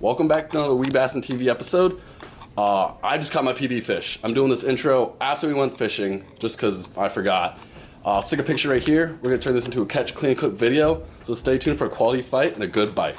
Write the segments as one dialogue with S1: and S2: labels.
S1: Welcome back to another Wee Bassin TV episode. I just caught my PB fish. I'm doing this intro after we went fishing, just because I forgot. Stick a picture right here. We're going to turn this into a catch, clean, cook video, so stay tuned for a quality fight and a good bite.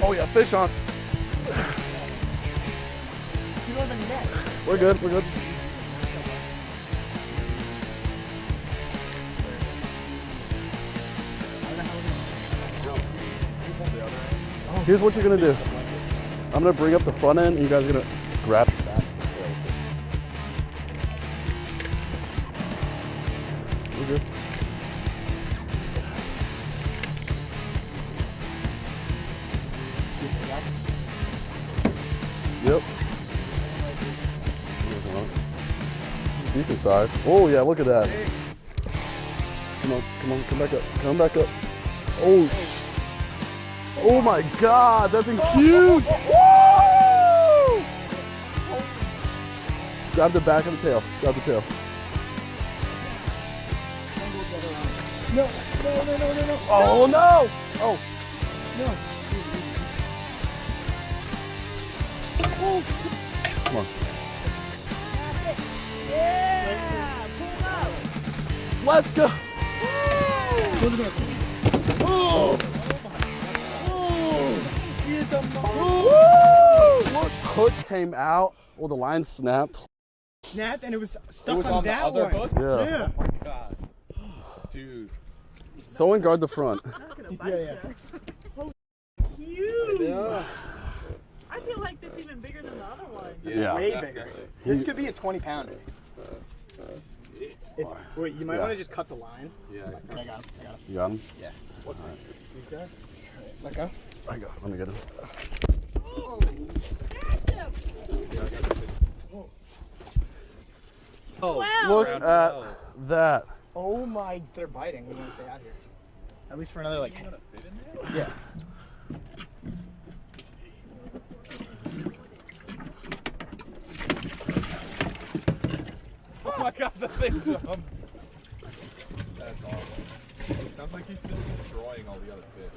S1: Oh yeah, fish on. We're good, we're good. Here's what you're gonna do. I'm gonna bring up the front end and you guys are gonna grab it back. We're good. Yep. Decent size. Oh yeah, look at that. Come on, come on, come back up. Come back up. Oh, oh my God, that thing's huge. Woo! Grab the back of the tail. Grab the tail.
S2: No.
S1: Oh no! Oh.
S2: No.
S1: Come on.
S2: Yeah! Pull up!
S1: Let's go!
S2: Oh! He is a
S1: Woo! Look, hook came out. Well, the line snapped.
S2: snapped and it was stuck on that
S3: other
S2: one.
S3: hook?
S1: Yeah.
S3: Oh my God. Dude.
S1: Someone guard the front.
S2: Yeah.
S4: Huge.
S3: Yeah.
S4: I feel like this is even bigger than the other one.
S1: Yeah.
S2: Way bigger. This could be a 20-pounder. Wait, you might
S1: Yeah.
S2: want to just cut the line.
S3: Yeah.
S2: I got him.
S1: You got him?
S2: Yeah. These guys? Let go.
S1: I got. Let me get him.
S3: Oh,
S1: Look at that.
S2: Oh my, they're biting. We want to stay out here. At least for another like. Yeah.
S3: Oh my God, the thing jumped. That's awesome. Sounds like he's just destroying all the other fish.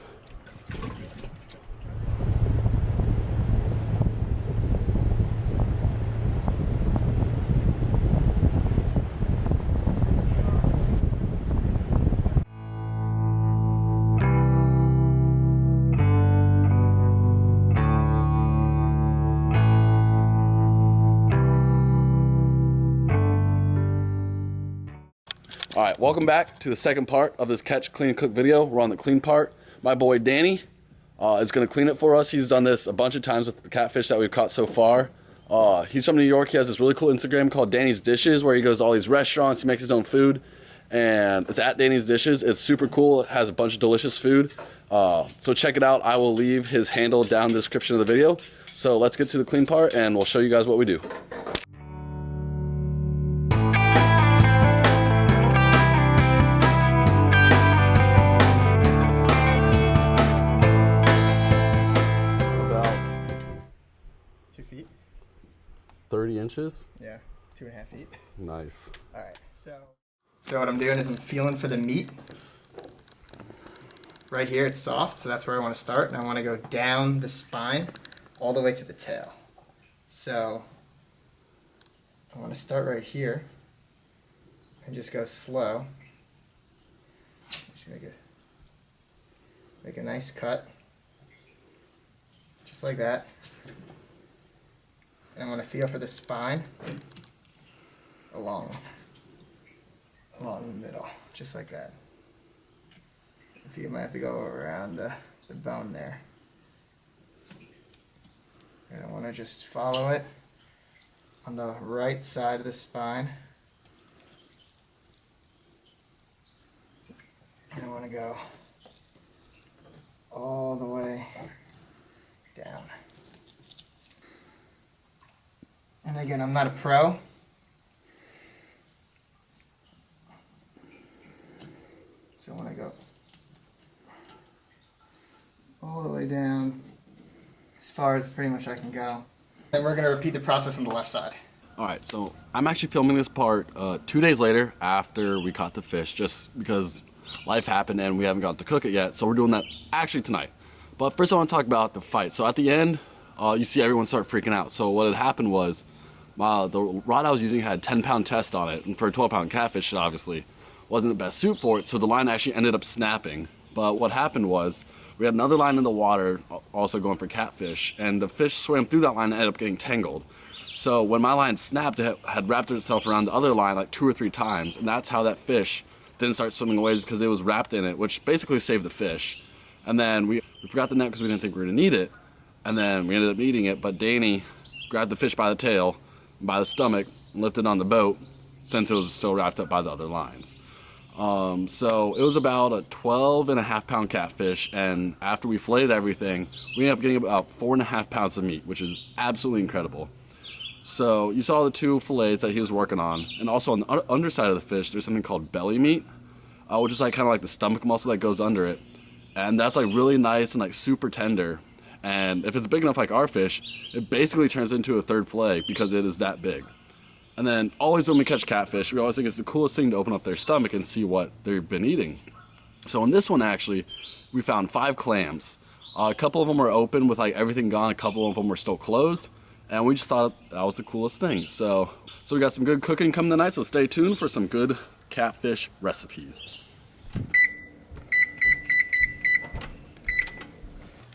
S1: All right, welcome back to the second part of this catch, clean, cook video. We're on the clean part. My boy Danny is going to clean it for us. He's done this a bunch of times with the catfish that we've caught so far. He's from New York. He has this really cool Instagram called Danny's Dishes, where he goes to all these restaurants. He makes his own food, and it's at Danny's Dishes. It's super cool. It has a bunch of delicious food. So check it out. I will leave his handle down in the description of the video. So let's get to the clean part, and we'll show you guys what we do. About
S2: 2 feet.
S1: 30 inches.
S2: Yeah. 2.5 feet.
S1: Nice.
S2: All right. So what I'm doing is I'm feeling for the meat. Right here, it's soft, so that's where I want to start, and I want to go down the spine all the way to the tail. So I want to start right here and just go slow. Just make it Make a nice cut. Just like that. And I want to feel for the spine along the middle, just like that. You might have to go around the bone there. And I want to just follow it on the right side of the spine. And I want to go all the way down. And again, I'm not a pro. So I want to go all the way down as far as pretty much I can go. Then we're going to repeat the process on the left side.
S1: All right, so I'm actually filming this part 2 days later after we caught the fish, just because life happened and we haven't got to cook it yet. So we're doing that actually tonight. But first I want to talk about the fight. So at the end, you see everyone start freaking out. So what had happened was the rod I was using had 10-pound test on it, and for a 12-pound catfish, it obviously wasn't the best suit for it. So the line actually ended up snapping. But what happened was we had another line in the water also going for catfish, and the fish swam through that line and ended up getting tangled. So when my line snapped, it had wrapped itself around the other line like 2 or 3 times, and that's how that fish didn't start swimming away, because it was wrapped in it, which basically saved the fish. And then we forgot the net because we didn't think we were going to need it, and then we ended up needing it, but Danny grabbed the fish by the tail, by the stomach, and lifted it on the boat since it was still wrapped up by the other lines. So it was about a 12.5-pound catfish, and after we filleted everything, we ended up getting about 4.5 pounds of meat, which is absolutely incredible. So you saw the 2 fillets that he was working on, and also on the underside of the fish, there's something called belly meat, which is like kind of like the stomach muscle that goes under it, and that's like really nice and like super tender. And if it's big enough like our fish, it basically turns into a 3rd fillet because it is that big. And then always when we catch catfish, we always think it's the coolest thing to open up their stomach and see what they've been eating. So in this one actually, we found 5 clams. A couple of them were open with like everything gone, a couple of them were still closed, and we just thought that was the coolest thing. So we got some good cooking coming tonight, so stay tuned for some good catfish recipes.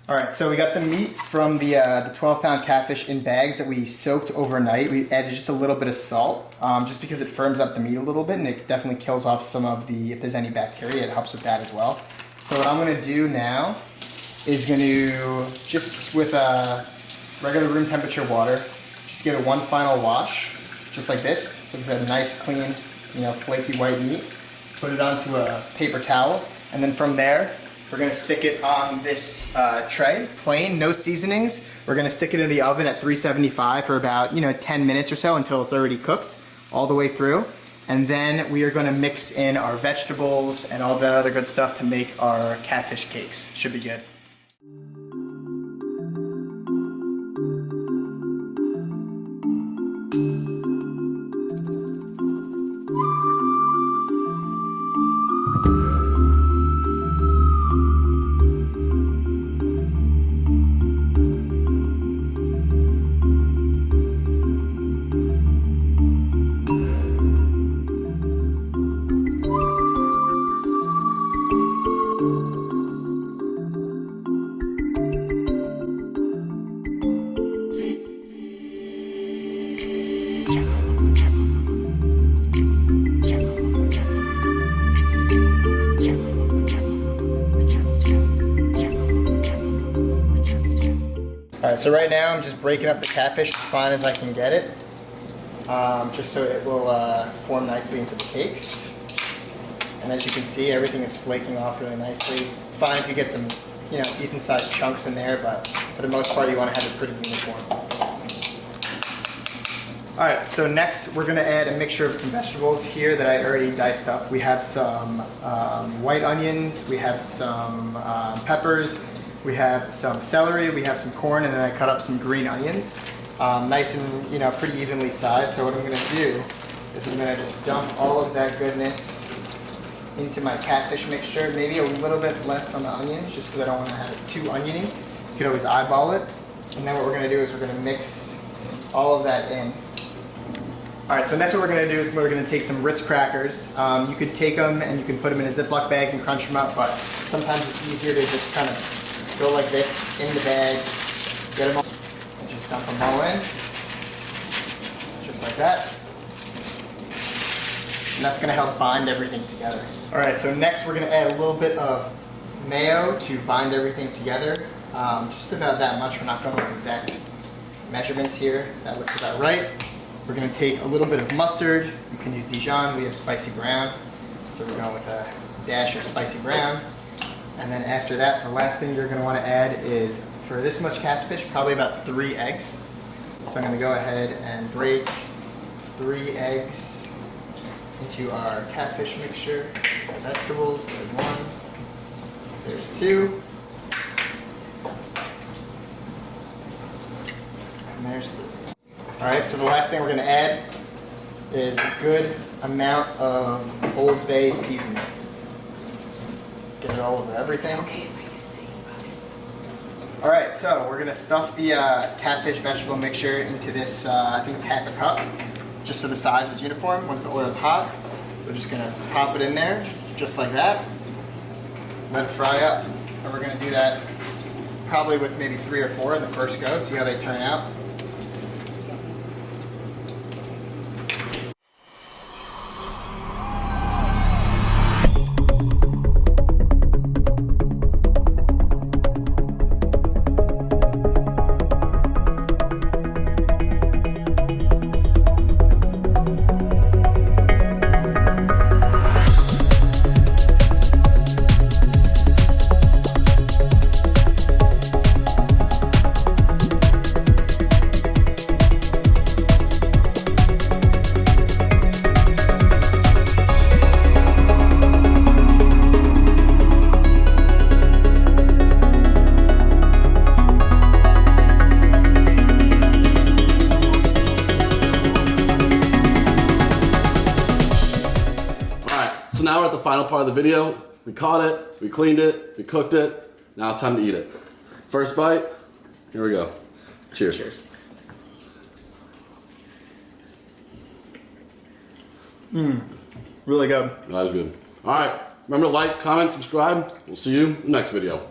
S2: All right, so we got the meat from the 12-pound catfish in bags that we soaked overnight. We added just a little bit of salt, just because it firms up the meat a little bit, and it definitely kills off some of the, if there's any bacteria, it helps with that as well. So what I'm gonna do now is gonna, just with regular room temperature water, just give it one final wash, just like this, with a nice, clean, flaky white meat. Put it onto a paper towel, and then from there, we're gonna stick it on this tray, plain, no seasonings. We're gonna stick it in the oven at 375 for about 10 minutes or so until it's already cooked all the way through. And then we are gonna mix in our vegetables and all that other good stuff to make our catfish cakes. Should be good. Alright, so right now I'm just breaking up the catfish as fine as I can get it, just so it will form nicely into the cakes. And as you can see, everything is flaking off really nicely. It's fine if you get some, decent sized chunks in there, but for the most part you want to have it pretty uniform. Alright, so next we're going to add a mixture of some vegetables here that I already diced up. We have some white onions, we have some peppers, we have some celery, we have some corn, and then I cut up some green onions. Nice and pretty evenly sized. So what I'm going to do is I'm going to just dump all of that goodness into my catfish mixture. Maybe a little bit less on the onions, just because I don't want to have it too oniony. You can always eyeball it. And then what we're going to do is we're going to mix all of that in. All right, so next what we're gonna do is we're gonna take some Ritz crackers. You could take them and you can put them in a Ziploc bag and crunch them up, but sometimes it's easier to just kind of go like this in the bag, get them all, and just dump them all in, just like that. And that's gonna help bind everything together. All right, so next we're gonna add a little bit of mayo to bind everything together. Just about that much. We're not going with exact measurements here. That looks about right. We're gonna take a little bit of mustard. You can use Dijon, we have spicy brown. So we're going with a dash of spicy brown. And then after that, the last thing you're gonna wanna add is, for this much catfish, probably about 3 eggs. So I'm gonna go ahead and break 3 eggs into our catfish mixture. Vegetables, there's 1, there's 2, and there's 3. All right, so the last thing we're gonna add is a good amount of Old Bay seasoning. Get it all over everything. All right, so we're gonna stuff the catfish vegetable mixture into this, I think it's half a cup, just so the size is uniform. Once the oil is hot, we're just gonna pop it in there, just like that. Let it fry up. And we're gonna do that probably with maybe 3 or 4 in the first go, see how they turn out.
S1: So now we're at the final part of the video. We caught it, we cleaned it, we cooked it. Now it's time to eat it. First bite, here we go. Cheers.
S2: Cheers. Really good.
S1: That was good. All right, remember to like, comment, subscribe. We'll see you in the next video.